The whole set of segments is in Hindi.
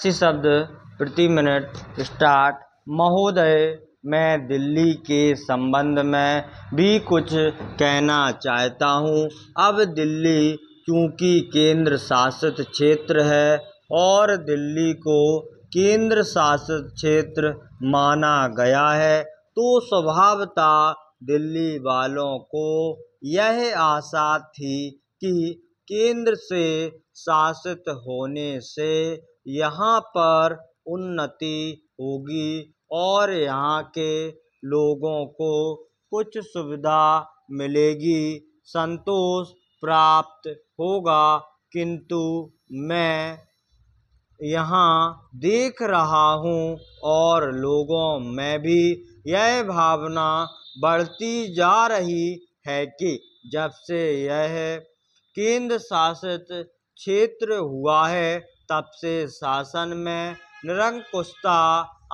80 शब्द प्रति मिनट स्टार्ट। महोदय, मैं दिल्ली के संबंध में भी कुछ कहना चाहता हूँ। अब दिल्ली चूँकि केंद्र शासित क्षेत्र है और दिल्ली को केंद्र शासित क्षेत्र माना गया है, तो स्वभावतः दिल्ली वालों को यह आशा थी कि केंद्र से शासित होने से यहाँ पर उन्नति होगी और यहाँ के लोगों को कुछ सुविधा मिलेगी, संतोष प्राप्त होगा। किंतु मैं यहाँ देख रहा हूँ और लोगों में भी यह भावना बढ़ती जा रही है कि जब से यह केंद्र शासित क्षेत्र हुआ है, तब से शासन में निरंकुशता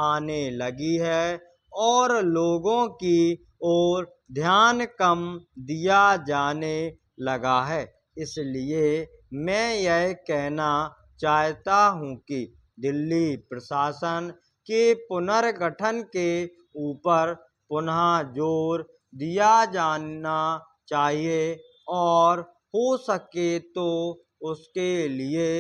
आने लगी है और लोगों की ओर ध्यान कम दिया जाने लगा है। इसलिए मैं यह कहना चाहता हूँ कि दिल्ली प्रशासन के पुनर्गठन के ऊपर पुनः जोर दिया जाना चाहिए और हो सके तो उसके लिए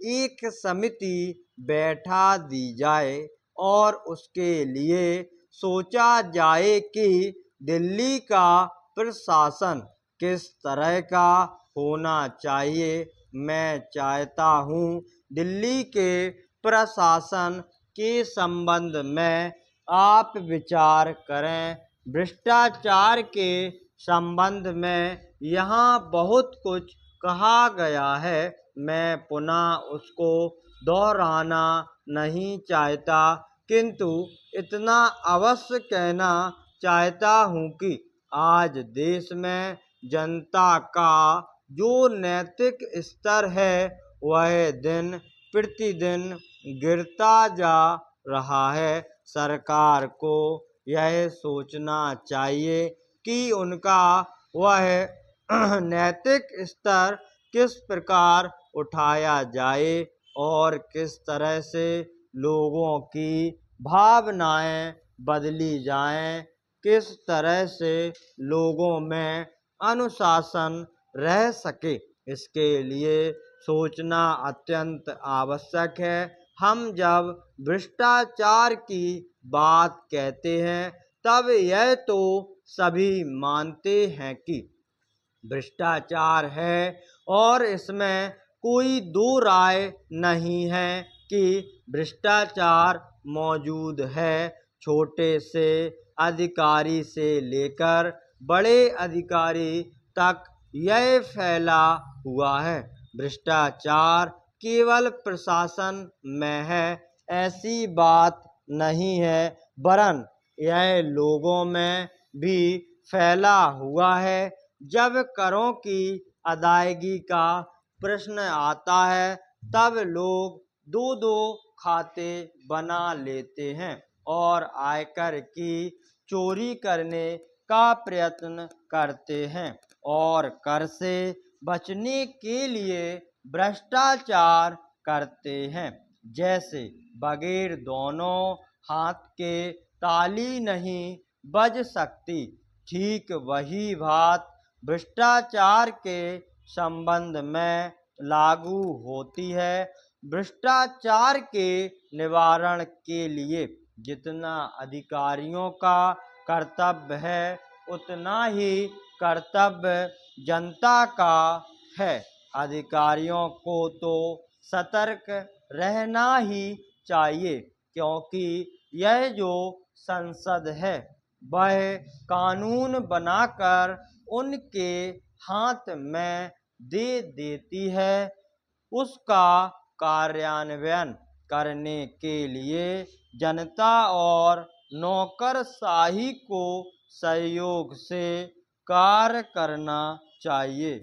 एक समिति बैठा दी जाए और उसके लिए सोचा जाए कि दिल्ली का प्रशासन किस तरह का होना चाहिए। मैं चाहता हूँ दिल्ली के प्रशासन के संबंध में आप विचार करें। भ्रष्टाचार के संबंध में यहाँ बहुत कुछ कहा गया है, मैं पुनः उसको दोहराना नहीं चाहता, किंतु इतना अवश्य कहना चाहता हूँ कि आज देश में जनता का जो नैतिक स्तर है वह दिन प्रतिदिन गिरता जा रहा है। सरकार को यह सोचना चाहिए कि उनका वह नैतिक स्तर किस प्रकार उठाया जाए और किस तरह से लोगों की भावनाएं बदली जाएं, किस तरह से लोगों में अनुशासन रह सके, इसके लिए सोचना अत्यंत आवश्यक है। हम जब भ्रष्टाचार की बात कहते हैं तब यह तो सभी मानते हैं कि भ्रष्टाचार है और इसमें कोई दो राय नहीं है कि भ्रष्टाचार मौजूद है। छोटे से अधिकारी से लेकर बड़े अधिकारी तक यह फैला हुआ है। भ्रष्टाचार केवल प्रशासन में है ऐसी बात नहीं है, वरन यह लोगों में भी फैला हुआ है। जब करों की अदायगी का प्रश्न आता है तब लोग दो दो खाते बना लेते हैं और आयकर की चोरी करने का प्रयत्न करते हैं और कर से बचने के लिए भ्रष्टाचार करते हैं। जैसे बगैर दोनों हाथ के ताली नहीं बज सकती, ठीक वही बात भ्रष्टाचार के संबंध में लागू होती है। भ्रष्टाचार के निवारण के लिए जितना अधिकारियों का कर्तव्य है, उतना ही कर्तव्य जनता का है। अधिकारियों को तो सतर्क रहना ही चाहिए, क्योंकि यह जो संसद है वह कानून बनाकर उनके हाथ में दे देती है। उसका कार्यान्वयन करने के लिए जनता और नौकरशाही को सहयोग से कार्य करना चाहिए।